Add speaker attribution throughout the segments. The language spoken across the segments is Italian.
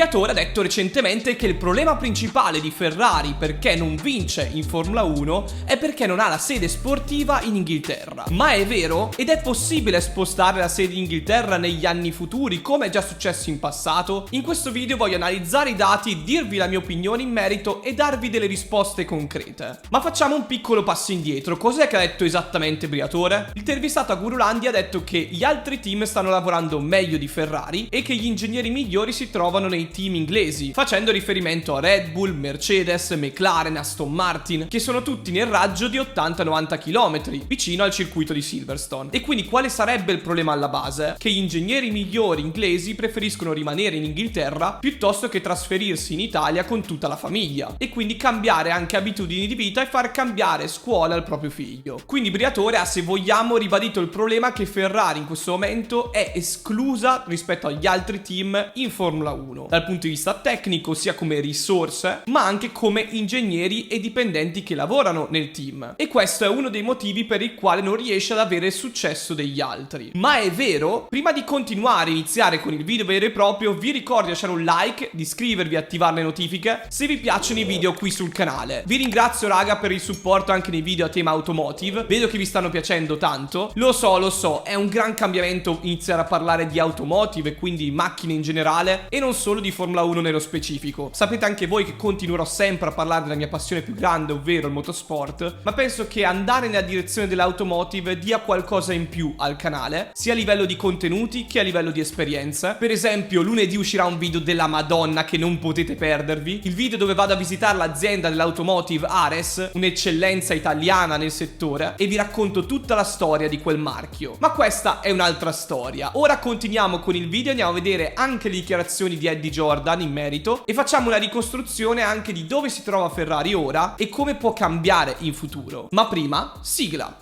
Speaker 1: Briatore ha detto recentemente che il problema principale di Ferrari perché non vince in Formula 1 è perché non ha la sede sportiva in Inghilterra. Ma è vero? Ed è possibile spostare la sede in Inghilterra negli anni futuri come è già successo in passato? In questo video voglio analizzare i dati, dirvi la mia opinione in merito e darvi delle risposte concrete. Ma facciamo un piccolo passo indietro. Cos'è che ha detto esattamente Briatore? L'intervistato a Gurulandia ha detto che gli altri team stanno lavorando meglio di Ferrari e che gli ingegneri migliori si trovano nei team inglesi, facendo riferimento a Red Bull, Mercedes, McLaren, Aston Martin, che sono tutti nel raggio di 80-90 km vicino al circuito di Silverstone. E quindi quale sarebbe il problema alla base? Che gli ingegneri migliori inglesi preferiscono rimanere in Inghilterra piuttosto che trasferirsi in Italia con tutta la famiglia e quindi cambiare anche abitudini di vita e far cambiare scuola al proprio figlio. Quindi Briatore ha, se vogliamo, ribadito il problema che Ferrari in questo momento è esclusa rispetto agli altri team in Formula 1 dal punto di vista tecnico, sia come risorse ma anche come ingegneri e dipendenti che lavorano nel team, e questo è uno dei motivi per il quale non riesce ad avere il successo degli altri. Ma è vero? Prima di continuare e iniziare con il video vero e proprio, vi ricordo di lasciare un like, di iscrivervi e attivare le notifiche se vi piacciono i video qui sul canale. Vi ringrazio raga per il supporto anche nei video a tema automotive, vedo che vi stanno piacendo tanto. Lo so, è un gran cambiamento iniziare a parlare di automotive e quindi macchine in generale e non solo di Formula 1 nello specifico. Sapete anche voi che continuerò sempre a parlare della mia passione più grande, ovvero il motorsport, ma penso che andare nella direzione dell'automotive dia qualcosa in più al canale, sia a livello di contenuti che a livello di esperienze. Per esempio lunedì uscirà un video della Madonna che non potete perdervi, il video dove vado a visitare l'azienda dell'automotive Ares, un'eccellenza italiana nel settore, e vi racconto tutta la storia di quel marchio. Ma questa è un'altra storia. Ora continuiamo con il video, andiamo a vedere anche le dichiarazioni di Eddie Jordan in merito e facciamo una ricostruzione anche di dove si trova Ferrari ora e come può cambiare in futuro. Ma prima, sigla!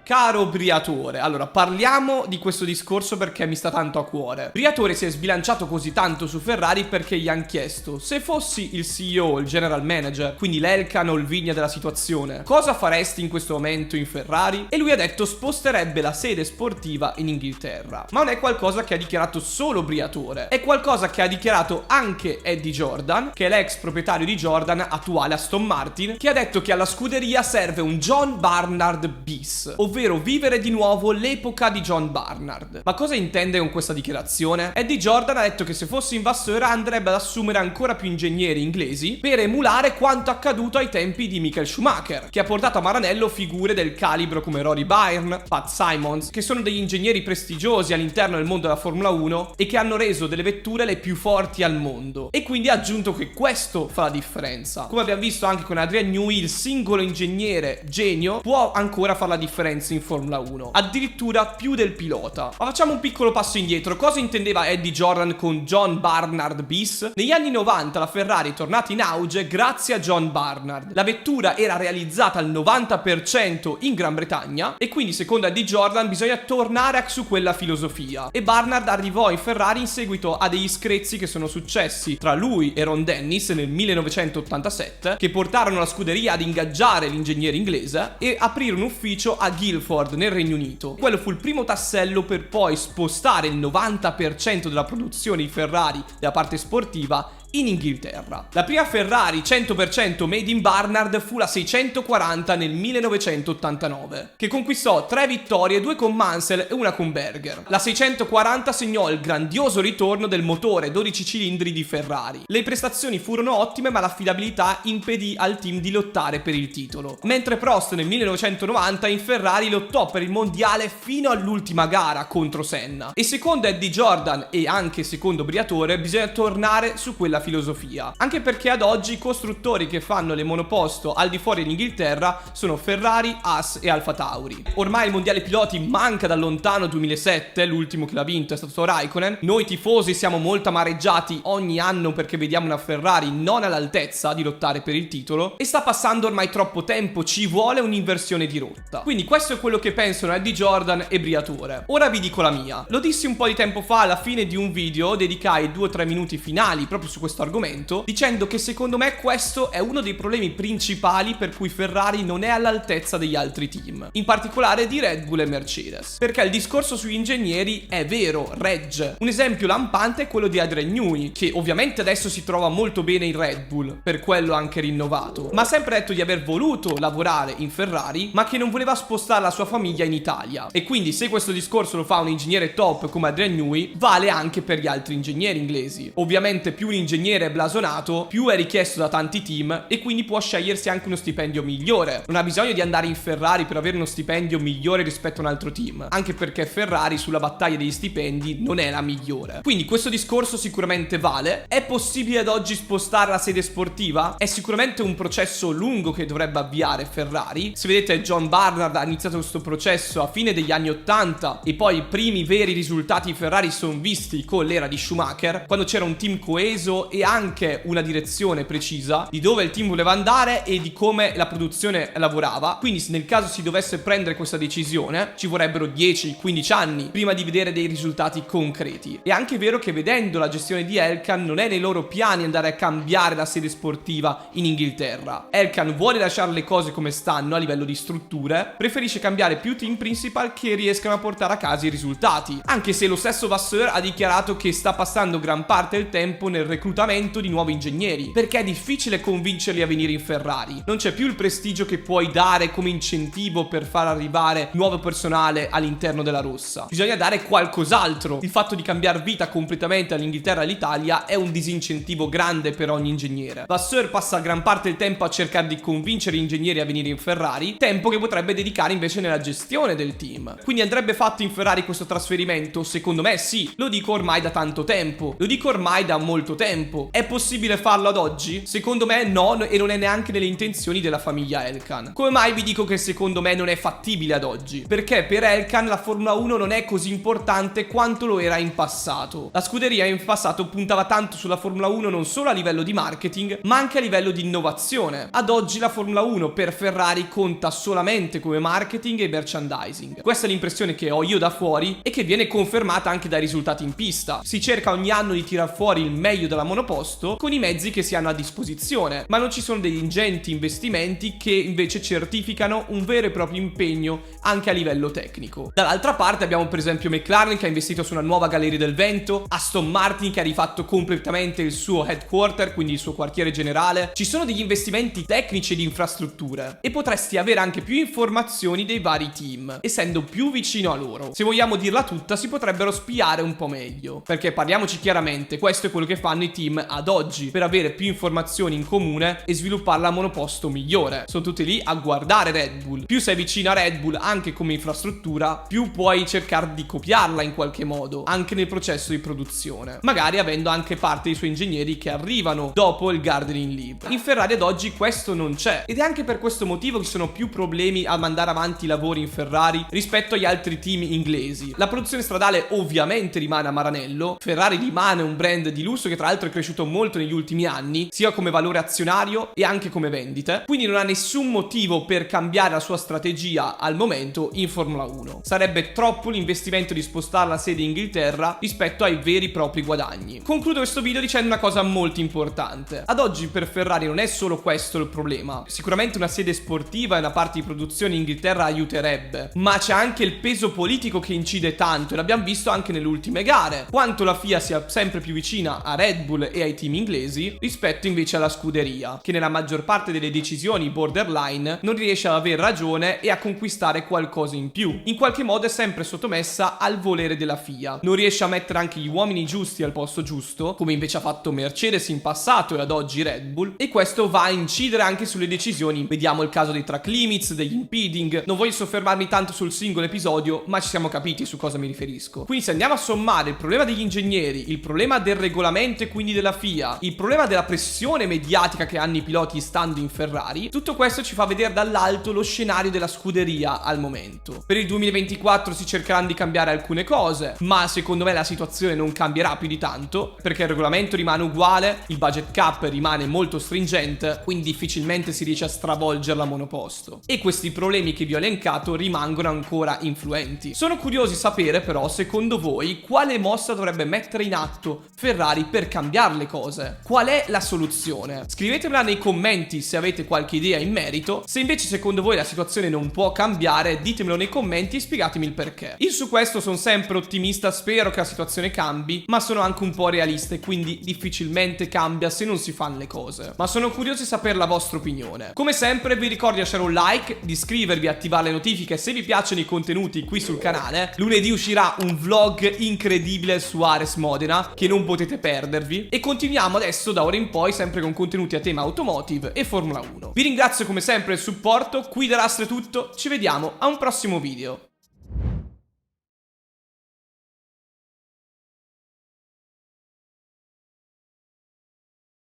Speaker 1: Caro Briatore, allora parliamo di questo discorso perché mi sta tanto a cuore. Briatore si è sbilanciato così tanto su Ferrari perché gli hanno chiesto: se fossi il CEO, il general manager, quindi l'Elkann o il Vigna della situazione, cosa faresti in questo momento in Ferrari? E lui ha detto sposterebbe la sede sportiva in Inghilterra. Ma non è qualcosa che ha dichiarato solo Briatore, è qualcosa che ha dichiarato anche Eddie Jordan, che è l'ex proprietario di Jordan, attuale Aston Martin, che ha detto che alla scuderia serve un John Barnard bis, ovvero vivere di nuovo l'epoca di John Barnard. Ma cosa intende con questa dichiarazione? Eddie Jordan ha detto che se fosse in Vasseur andrebbe ad assumere ancora più ingegneri inglesi per emulare quanto accaduto ai tempi di Michael Schumacher, che ha portato a Maranello figure del calibro come Rory Byrne, Pat Simons, che sono degli ingegneri prestigiosi all'interno del mondo della Formula 1 e che hanno reso delle vetture le più forti al mondo. E quindi ha aggiunto che questo fa la differenza. Come abbiamo visto anche con Adrian Newey, il singolo ingegnere genio può ancora fare la differenza in Formula 1, addirittura più del pilota. Ma facciamo un piccolo passo indietro. Cosa intendeva Eddie Jordan con John Barnard bis? Negli anni 90 la Ferrari è tornata in auge grazie a John Barnard. La vettura era realizzata al 90% in Gran Bretagna e quindi secondo Eddie Jordan bisogna tornare su quella filosofia, e Barnard arrivò in Ferrari in seguito a degli screzi che sono successi tra lui e Ron Dennis nel 1987, che portarono la scuderia ad ingaggiare l'ingegnere inglese e aprire un ufficio a Guildford nel Regno Unito. Quello fu il primo tassello per poi spostare il 90% della produzione di Ferrari della parte sportiva in Inghilterra. La prima Ferrari 100% made in Barnard fu la 640 nel 1989, che conquistò 3 vittorie, 2 con Mansell e una con Berger. La 640 segnò il grandioso ritorno del motore 12 cilindri di Ferrari. Le prestazioni furono ottime, ma l'affidabilità impedì al team di lottare per il titolo. Mentre Prost nel 1990 in Ferrari lottò per il mondiale fino all'ultima gara contro Senna. E secondo Eddie Jordan e anche secondo Briatore bisogna tornare su quella filosofia, anche perché ad oggi i costruttori che fanno le monoposto al di fuori d'Inghilterra sono Ferrari, Haas e Alfa Tauri. Ormai il mondiale piloti manca dal lontano 2007, l'ultimo che l'ha vinto è stato Raikkonen. Noi tifosi siamo molto amareggiati ogni anno perché vediamo una Ferrari non all'altezza di lottare per il titolo, e sta passando ormai troppo tempo, ci vuole un'inversione di rotta. Quindi questo è quello che pensano Eddie Jordan e Briatore. Ora vi dico la mia. Lo dissi un po' di tempo fa alla fine di un video, dedicai 2 o 3 minuti finali proprio su questo questo argomento dicendo che secondo me questo è uno dei problemi principali per cui Ferrari non è all'altezza degli altri team, in particolare di Red Bull e Mercedes, perché il discorso sugli ingegneri è vero, regge. Un esempio lampante è quello di Adrian Newey, che ovviamente adesso si trova molto bene in Red Bull, per quello anche rinnovato, ma ha sempre detto di aver voluto lavorare in Ferrari, ma che non voleva spostare la sua famiglia in Italia. E quindi se questo discorso lo fa un ingegnere top come Adrian Newey, vale anche per gli altri ingegneri inglesi. Ovviamente più un ingegnere è blasonato, più è richiesto da tanti team e quindi può scegliersi anche uno stipendio migliore. Non ha bisogno di andare in Ferrari per avere uno stipendio migliore rispetto a un altro team, anche perché Ferrari sulla battaglia degli stipendi non è la migliore. Quindi questo discorso sicuramente vale. È possibile ad oggi spostare la sede sportiva? È sicuramente un processo lungo che dovrebbe avviare Ferrari. Se vedete, John Barnard ha iniziato questo processo a fine degli anni 80 e poi i primi veri risultati di Ferrari sono visti con l'era di Schumacher, quando c'era un team coeso e anche una direzione precisa di dove il team voleva andare e di come la produzione lavorava. Quindi se nel caso si dovesse prendere questa decisione ci vorrebbero 10-15 anni prima di vedere dei risultati concreti. È anche vero che vedendo la gestione di Elkann non è nei loro piani andare a cambiare la sede sportiva in Inghilterra. Elkann vuole lasciare le cose come stanno a livello di strutture, preferisce cambiare più team principal che riescano a portare a casa i risultati, anche se lo stesso Vasseur ha dichiarato che sta passando gran parte del tempo nel reclutamento di nuovi ingegneri, perché è difficile convincerli a venire in Ferrari. Non c'è più il prestigio che puoi dare come incentivo per far arrivare nuovo personale all'interno della rossa. Bisogna dare qualcos'altro. Il fatto di cambiare vita completamente dall'Inghilterra all'Italia è un disincentivo grande per ogni ingegnere. Vasseur passa gran parte del tempo a cercare di convincere gli ingegneri a venire in Ferrari, tempo che potrebbe dedicare invece nella gestione del team. Quindi andrebbe fatto in Ferrari questo trasferimento? Secondo me sì. Lo dico ormai da tanto tempo. Lo dico ormai da molto tempo. È possibile farlo ad oggi? Secondo me no, e non è neanche nelle intenzioni della famiglia Elkann. Come mai vi dico che secondo me non è fattibile ad oggi? Perché per Elkann la Formula 1 non è così importante quanto lo era in passato. La scuderia in passato puntava tanto sulla Formula 1 non solo a livello di marketing, ma anche a livello di innovazione. Ad oggi la Formula 1 per Ferrari conta solamente come marketing e merchandising. Questa è l'impressione che ho io da fuori e che viene confermata anche dai risultati in pista. Si cerca ogni anno di tirar fuori il meglio della monoposto con i mezzi che si hanno a disposizione, ma non ci sono degli ingenti investimenti che invece certificano un vero e proprio impegno anche a livello tecnico. Dall'altra parte abbiamo per esempio McLaren che ha investito su una nuova Galleria del Vento, Aston Martin che ha rifatto completamente il suo headquarter, quindi il suo quartiere generale. Ci sono degli investimenti tecnici e di infrastrutture e potresti avere anche più informazioni dei vari team, essendo più vicino a loro. Se vogliamo dirla tutta, si potrebbero spiare un po' meglio, perché parliamoci chiaramente, questo è quello che fanno i team ad oggi per avere più informazioni in comune e sviluppare la monoposto migliore. Sono tutti lì a guardare Red Bull. Più sei vicino a Red Bull anche come infrastruttura, più puoi cercare di copiarla in qualche modo anche nel processo di produzione, magari avendo anche parte dei suoi ingegneri che arrivano dopo il gardening leave. In Ferrari ad oggi questo non c'è ed è anche per questo motivo che ci sono più problemi a mandare avanti i lavori in Ferrari rispetto agli altri team inglesi. La produzione stradale ovviamente rimane a Maranello. Ferrari rimane un brand di lusso che tra l'altro è cresciuto molto negli ultimi anni, sia come valore azionario e anche come vendite, quindi non ha nessun motivo per cambiare la sua strategia al momento in Formula 1. Sarebbe troppo l'investimento di spostare la sede in Inghilterra rispetto ai veri propri guadagni. Concludo questo video dicendo una cosa molto importante. Ad oggi per Ferrari non è solo questo il problema. Sicuramente una sede sportiva e una parte di produzione in Inghilterra aiuterebbe, ma c'è anche il peso politico che incide tanto e l'abbiamo visto anche nelle ultime gare, quanto la FIA sia sempre più vicina a Red Bull e ai team inglesi rispetto invece alla scuderia, che nella maggior parte delle decisioni borderline non riesce ad aver ragione e a conquistare qualcosa in più. In qualche modo è sempre sottomessa al volere della FIA, non riesce a mettere anche gli uomini giusti al posto giusto, come invece ha fatto Mercedes in passato e ad oggi Red Bull, e questo va a incidere anche sulle decisioni. Vediamo il caso dei track limits, degli impeding. Non voglio soffermarmi tanto sul singolo episodio, ma ci siamo capiti su cosa mi riferisco. Quindi se andiamo a sommare il problema degli ingegneri, il problema del regolamento e quindi della FIA, il problema della pressione mediatica che hanno i piloti stando in Ferrari, tutto questo ci fa vedere dall'alto lo scenario della scuderia al momento. Per il 2024 si cercheranno di cambiare alcune cose, ma secondo me la situazione non cambierà più di tanto, perché il regolamento rimane uguale, il budget cap rimane molto stringente, quindi difficilmente si riesce a stravolgere la monoposto. E questi problemi che vi ho elencato rimangono ancora influenti. Sono curioso di sapere però, secondo voi, quale mossa dovrebbe mettere in atto Ferrari per cambiare cambiare le cose. Qual è la soluzione? Scrivetemela nei commenti se avete qualche idea in merito. Se invece secondo voi la situazione non può cambiare, ditemelo nei commenti e spiegatemi il perché. Io su questo sono sempre ottimista, spero che la situazione cambi, ma sono anche un po' realista e quindi difficilmente cambia se non si fanno le cose. Ma sono curioso di sapere la vostra opinione. Come sempre vi ricordo di lasciare un like, di iscrivervi e attivare le notifiche se vi piacciono i contenuti qui sul canale. Lunedì uscirà un vlog incredibile su Ares Modena che non potete perdervi, e continuiamo adesso da ora in poi sempre con contenuti a tema automotive e Formula 1. Vi ringrazio come sempre del supporto, qui da Rastro è tutto, ci vediamo a un prossimo video.